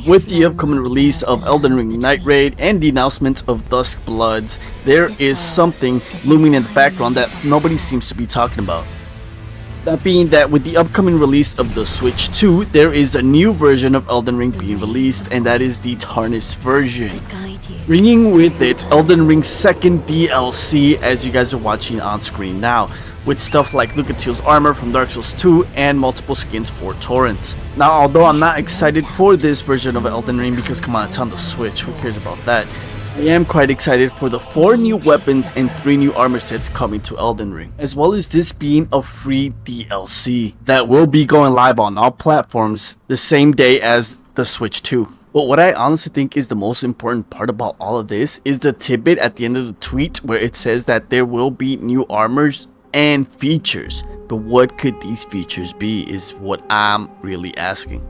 With the upcoming release of Elden Ring Night Raid and the announcement of Dusk Bloods, there is something looming in the background that nobody seems to be talking about. That being that with the upcoming release of the Switch 2, there is a new version of Elden Ring being released, and that is the Tarnished version. Bringing with it Elden Ring's second DLC, as you guys are watching on screen now, with stuff like Lucatiel's armor from Dark Souls 2 and multiple skins for Torrent. Now, although I'm not excited for this version of Elden Ring because come on, it's on the Switch, who cares about that? I am quite excited for the 4 new weapons and 3 new armor sets coming to Elden Ring, as well as this being a free DLC that will be going live on all platforms the same day as the Switch 2. But what I honestly think is the most important part about all of this is the tidbit at the end of the tweet where it says that there will be new armors and features. But what could these features be is what I'm really asking.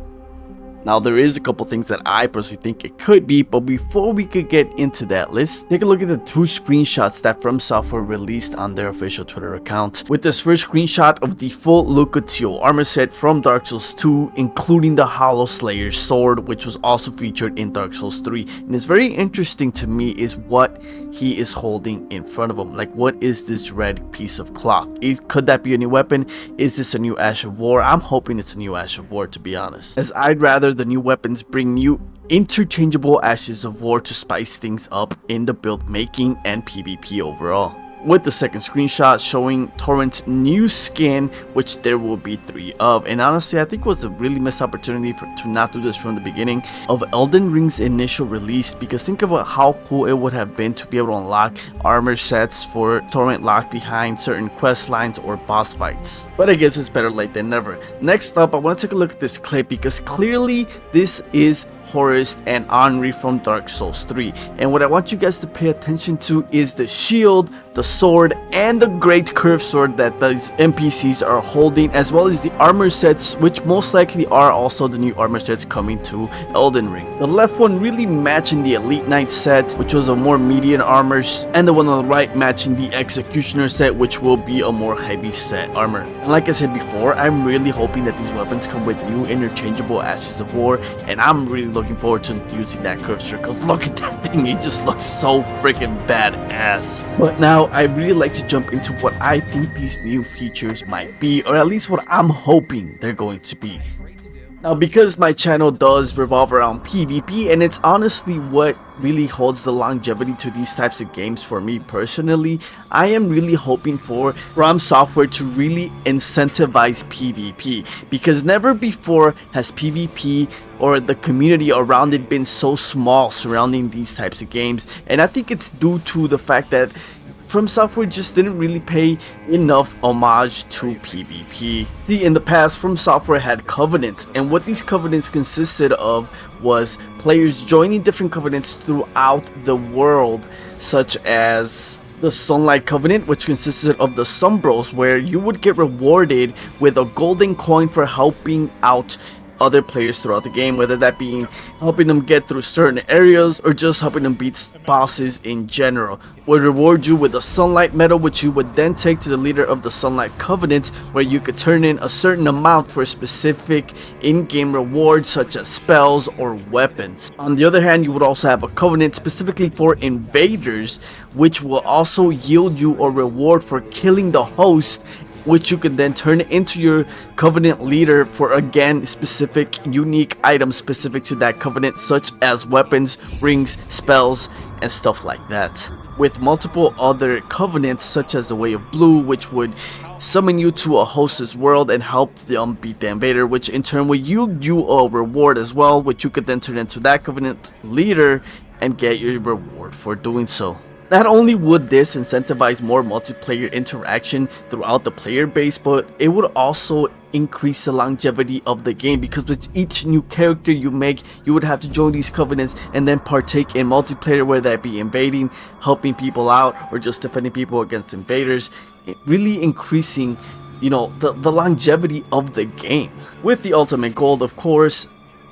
Now, there is a couple things that I personally think it could be, but before we could get into that, let's take a look at the 2 screenshots that FromSoftwear released on their official Twitter account. With this first screenshot of the full Lucatiel armor set from Dark Souls 2, including the Hollow Slayer's sword, which was also featured in Dark Souls 3. And it's very interesting to me is what he is holding in front of him. Like, what is this red piece of cloth? Could that be a new weapon? Is this a new Ash of War? I'm hoping it's a new Ash of War, to be honest, as I'd rather the new weapons bring new interchangeable Ashes of War to spice things up in the build making and PvP overall. With the second screenshot showing Torrent's new skin, which there will be 3 of, and honestly I think it was a really missed opportunity to not do this from the beginning of Elden Ring's initial release, because think about how cool it would have been to be able to unlock armor sets for Torrent locked behind certain quest lines or boss fights. But I guess it's better late than never. Next up, I want to take a look at this clip because clearly this is Horus and Henri from Dark Souls 3, and what I want you guys to pay attention to is the shield, the sword, and the great curved sword that these NPCs are holding, as well as the armor sets, which most likely are also the new armor sets coming to Elden Ring. The left one really matching the Elite Knight set, which was a more medium armors, and the one on the right matching the Executioner set, which will be a more heavy set armor. And like I said before, I'm really hoping that these weapons come with new interchangeable Ashes of War, and I'm really looking forward to using that curved sword because look at that thing, it just looks so freaking badass. But now I really like to jump into what I think these new features might be, or at least what I'm hoping they're going to be. Now, because my channel does revolve around PvP, and it's honestly what really holds the longevity to these types of games for me personally, I am really hoping for FromSoftwear to really incentivize PvP, because never before has PvP or the community around it been so small surrounding these types of games. And I think it's due to the fact that FromSoftwear just didn't really pay enough homage to PvP. See, in the past, FromSoftwear had covenants, and what these covenants consisted of was players joining different covenants throughout the world, such as the Sunlight Covenant, which consisted of the Sunbros, where you would get rewarded with a golden coin for helping out other players throughout the game, whether that being helping them get through certain areas or just helping them beat bosses in general. Would reward you with a Sunlight Medal, which you would then take to the leader of the Sunlight Covenant, where you could turn in a certain amount for specific in-game rewards such as spells or weapons. On the other hand, you would also have a covenant specifically for invaders, which will also yield you a reward for killing the host, which you can then turn into your covenant leader for again specific unique items specific to that covenant, such as weapons, rings, spells, and stuff like that. With multiple other covenants such as the Way of Blue, which would summon you to a host's world and help them beat the invader, which in turn will yield you a reward as well, which you could then turn into that covenant leader and get your reward for doing so. Not only would this incentivize more multiplayer interaction throughout the player base, but it would also increase the longevity of the game, because with each new character you make, you would have to join these covenants and then partake in multiplayer, whether that be invading, helping people out, or just defending people against invaders, really increasing, you know, the longevity of the game. With the ultimate goal, of course,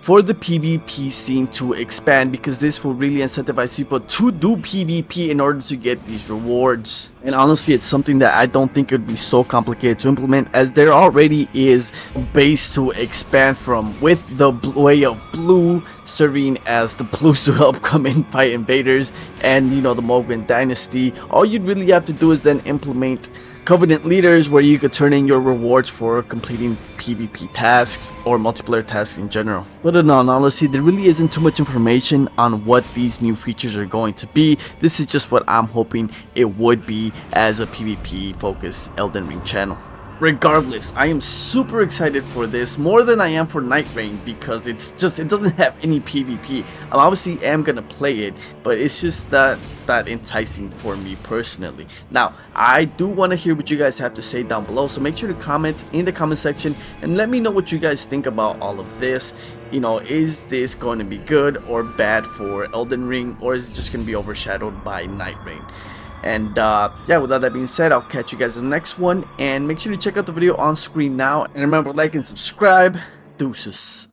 for the PvP scene to expand, because this will really incentivize people to do PvP in order to get these rewards. And honestly, it's something that I don't think it would be so complicated to implement, as there already is base to expand from, with the way of blue serving as the blues to help come in fight invaders, and you know, the Mogwin dynasty. All you'd really have to do is then implement Covenant leaders, where you could turn in your rewards for completing PvP tasks or multiplayer tasks in general. But in all honesty, there really isn't too much information on what these new features are going to be. This is just what I'm hoping it would be as a PvP focused Elden Ring channel. Regardless, I am super excited for this, more than I am for Night Rain, because it doesn't have any PvP. I obviously am gonna play it, but it's just that enticing for me personally. Now, I do want to hear what you guys have to say down below, so make sure to comment in the comment section and let me know what you guys think about all of this. You know, is this going to be good or bad for Elden Ring, or is it just going to be overshadowed by Night Rain? And yeah, with all that being said, I'll catch you guys in the next one, and make sure to check out the video on screen now, and remember, like and subscribe. Deuces.